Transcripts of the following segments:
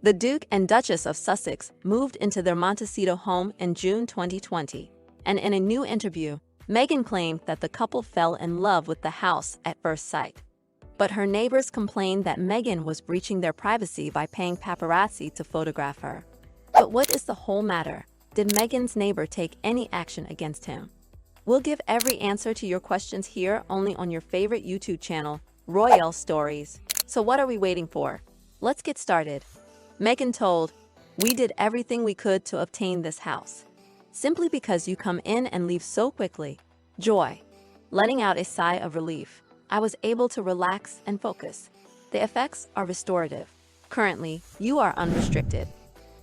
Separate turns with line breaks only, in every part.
The Duke and Duchess of Sussex moved into their Montecito home in June 2020, and in a new interview, Meghan claimed that the couple fell in love with the house at first sight. But her neighbors complained that Meghan was breaching their privacy by paying paparazzi to photograph her. But what is the whole matter? Did Meghan's neighbor take any action against him? We'll give every answer to your questions here only on your favorite YouTube channel, Royal Stories. So what are we waiting for? Let's get started. Meghan told, "We did everything we could to obtain this house. Simply because you come in and leave so quickly. Joy." Letting out a sigh of relief, "I was able to relax and focus. The effects are restorative. Currently, you are unrestricted."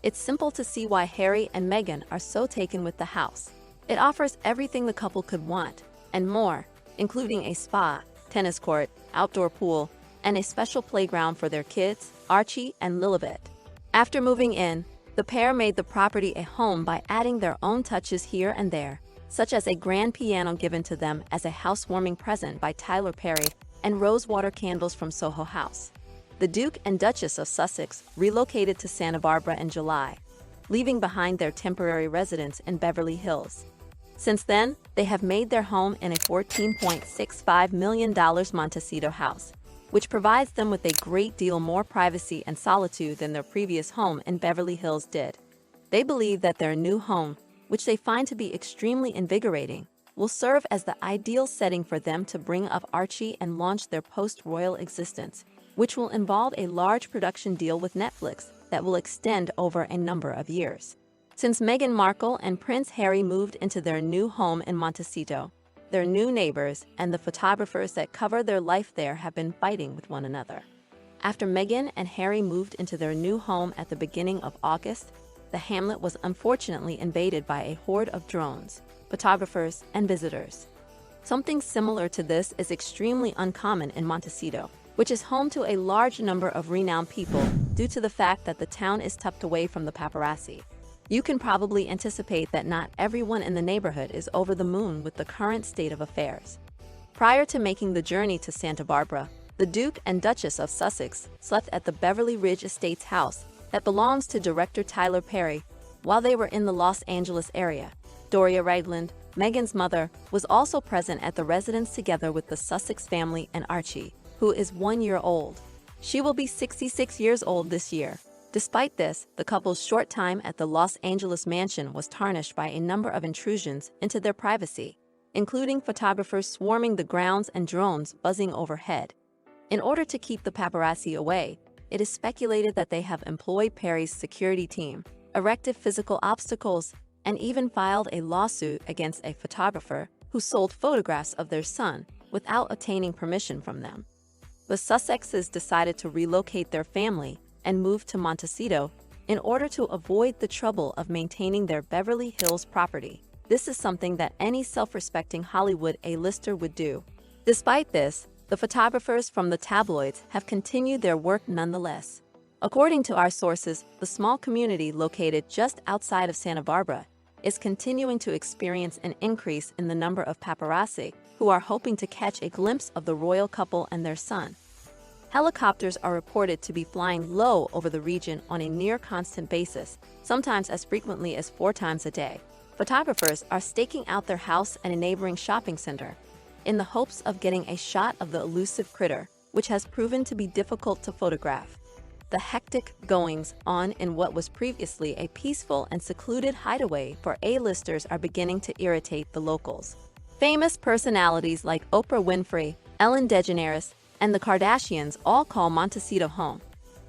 It's simple to see why Harry and Meghan are so taken with the house. It offers everything the couple could want, and more, including a spa, tennis court, outdoor pool, and a special playground for their kids, Archie and Lilibet. After moving in, the pair made the property a home by adding their own touches here and there, such as a grand piano given to them as a housewarming present by Tyler Perry and rosewater candles from Soho House. The Duke and Duchess of Sussex relocated to Santa Barbara in July, leaving behind their temporary residence in Beverly Hills. Since then, they have made their home in a $14.65 million Montecito house, which provides them with a great deal more privacy and solitude than their previous home in Beverly Hills did. They believe that their new home, which they find to be extremely invigorating, will serve as the ideal setting for them to bring up Archie and launch their post-royal existence, which will involve a large production deal with Netflix that will extend over a number of years. Since Meghan Markle and Prince Harry moved into their new home in Montecito, their new neighbors and the photographers that cover their life there have been fighting with one another. After Meghan and Harry moved into their new home at the beginning of August, the hamlet was unfortunately invaded by a horde of drones, photographers, and visitors. Something similar to this is extremely uncommon in Montecito, which is home to a large number of renowned people due to the fact that the town is tucked away from the paparazzi. You can probably anticipate that not everyone in the neighborhood is over the moon with the current state of affairs. Prior to making the journey to Santa Barbara, the Duke and Duchess of Sussex slept at the Beverly Ridge Estates house that belongs to director Tyler Perry while they were in the Los Angeles area. Doria Ragland, Meghan's mother, was also present at the residence together with the Sussex family and Archie, who is 1 year old. She will be 66 years old this year. Despite this, the couple's short time at the Los Angeles mansion was tarnished by a number of intrusions into their privacy, including photographers swarming the grounds and drones buzzing overhead. In order to keep the paparazzi away, it is speculated that they have employed Perry's security team, erected physical obstacles, and even filed a lawsuit against a photographer who sold photographs of their son without obtaining permission from them. The Sussexes decided to relocate their family and move to Montecito in order to avoid the trouble of maintaining their Beverly Hills property. This is something that any self-respecting Hollywood A-lister would do. Despite this, the photographers from the tabloids have continued their work nonetheless. According to our sources, the small community located just outside of Santa Barbara is continuing to experience an increase in the number of paparazzi who are hoping to catch a glimpse of the royal couple and their son. Helicopters are reported to be flying low over the region on a near-constant basis, sometimes as frequently as 4 times a day. Photographers are staking out their house and a neighboring shopping center in the hopes of getting a shot of the elusive critter, which has proven to be difficult to photograph. The hectic goings-on in what was previously a peaceful and secluded hideaway for A-listers are beginning to irritate the locals. Famous personalities like Oprah Winfrey, Ellen DeGeneres, and the Kardashians all call Montecito home,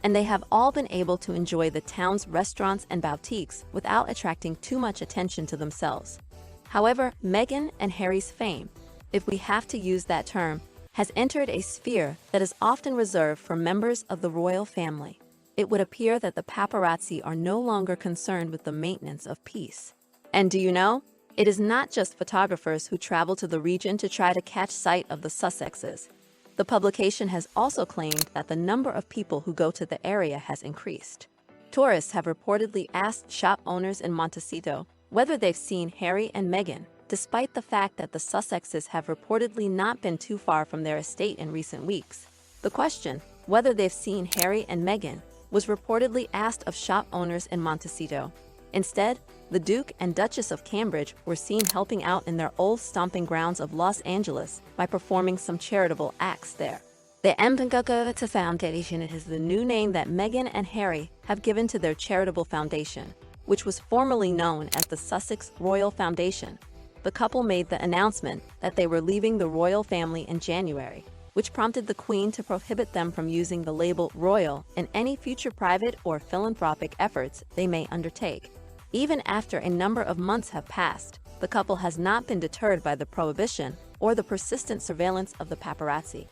and they have all been able to enjoy the town's restaurants and boutiques without attracting too much attention to themselves. However, Meghan and Harry's fame, if we have to use that term, has entered a sphere that is often reserved for members of the royal family. It would appear that the paparazzi are no longer concerned with the maintenance of peace. And do you know? It is not just photographers who travel to the region to try to catch sight of the Sussexes. The publication has also claimed that the number of people who go to the area has increased. Tourists have reportedly asked shop owners in Montecito whether they've seen Harry and Meghan, despite the fact that the Sussexes have reportedly not been too far from their estate in recent weeks. The question, whether they've seen Harry and Meghan, was reportedly asked of shop owners in Montecito. Instead, the Duke and Duchess of Cambridge were seen helping out in their old stomping grounds of Los Angeles by performing some charitable acts there. The Meghan Foundation is the new name that Meghan and Harry have given to their charitable foundation, which was formerly known as the Sussex Royal Foundation. The couple made the announcement that they were leaving the royal family in January, which prompted the Queen to prohibit them from using the label royal in any future private or philanthropic efforts they may undertake. Even after a number of months have passed, the couple has not been deterred by the prohibition or the persistent surveillance of the paparazzi.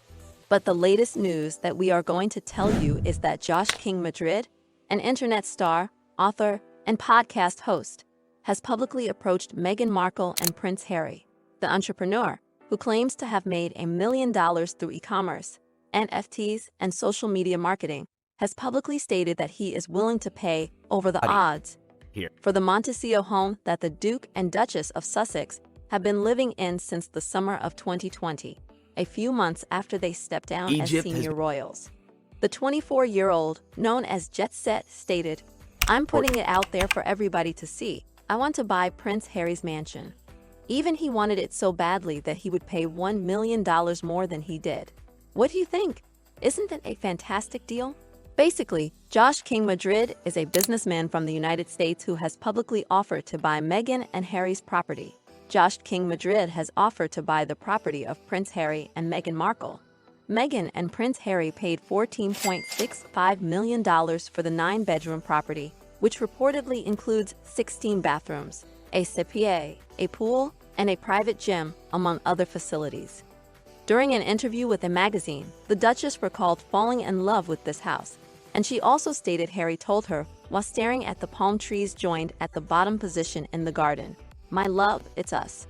But the latest news that we are going to tell you is that Josh King Madrid, an internet star, author, and podcast host, has publicly approached Meghan Markle and Prince Harry. The entrepreneur, who claims to have made $1 million through e-commerce, NFTs, and social media marketing, has publicly stated that he is willing to pay over the odds for the Montecito home that the Duke and Duchess of Sussex have been living in since the summer of 2020, a few months after they stepped down as senior royals. The 24-year-old, known as Jet Set, stated, "I'm putting it out there for everybody to see. I want to buy Prince Harry's mansion." Even he wanted it so badly that he would pay $1 million more than he did. What do you think? Isn't it a fantastic deal? Basically, Josh King Madrid is a businessman from the United States who has publicly offered to buy Meghan and Harry's property. Josh King Madrid has offered to buy the property of Prince Harry and Meghan Markle. Meghan and Prince Harry paid $14.65 million for the 9-bedroom property, which reportedly includes 16 bathrooms, a CPA, a pool, and a private gym, among other facilities. During an interview with a magazine, the Duchess recalled falling in love with this house, and she also stated Harry told her while staring at the palm trees joined at the bottom position in the garden, "My love, it's us."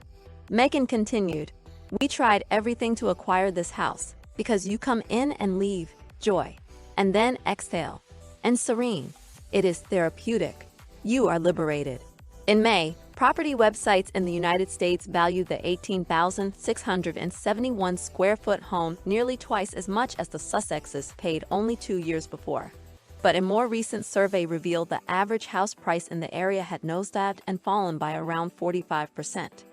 Meghan continued, "We tried everything to acquire this house, because you come in and leave, joy, and then exhale, and serene. It is therapeutic. You are liberated." In May, property websites in the United States valued the 18,671 square foot home nearly twice as much as the Sussexes paid only 2 years before. But a more recent survey revealed the average house price in the area had nosedived and fallen by around 45%.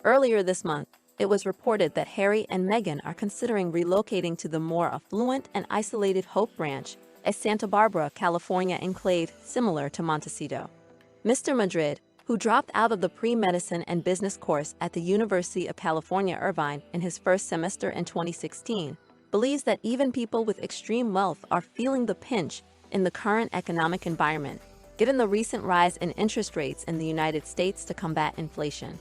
Earlier this month, it was reported that Harry and Meghan are considering relocating to the more affluent and isolated Hope Ranch, a Santa Barbara, California enclave similar to Montecito. Mr. Madrid, who dropped out of the pre-medicine and business course at the University of California, Irvine in his first semester in 2016, believes that even people with extreme wealth are feeling the pinch in the current economic environment, given the recent rise in interest rates in the United States to combat inflation.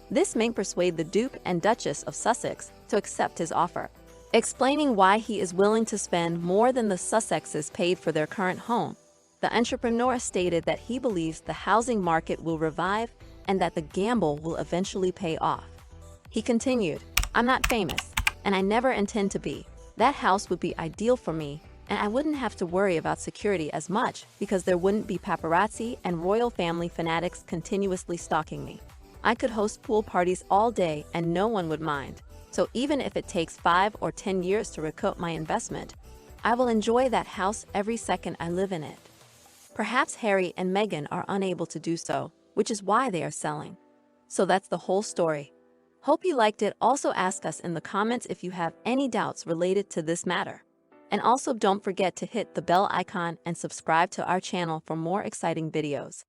This may persuade the Duke and Duchess of Sussex to accept his offer. Explaining why he is willing to spend more than the Sussexes paid for their current home, the entrepreneur stated that he believes the housing market will revive and that the gamble will eventually pay off. He continued, "I'm not famous, and I never intend to be. That house would be ideal for me, and I wouldn't have to worry about security as much because there wouldn't be paparazzi and royal family fanatics continuously stalking me. I could host pool parties all day and no one would mind. So even if it takes 5 or 10 years to recoup my investment, I will enjoy that house every second I live in it." Perhaps Harry and Meghan are unable to do so, which is why they are selling. So that's the whole story. Hope you liked it. Also ask us in the comments if you have any doubts related to this matter. And also don't forget to hit the bell icon and subscribe to our channel for more exciting videos.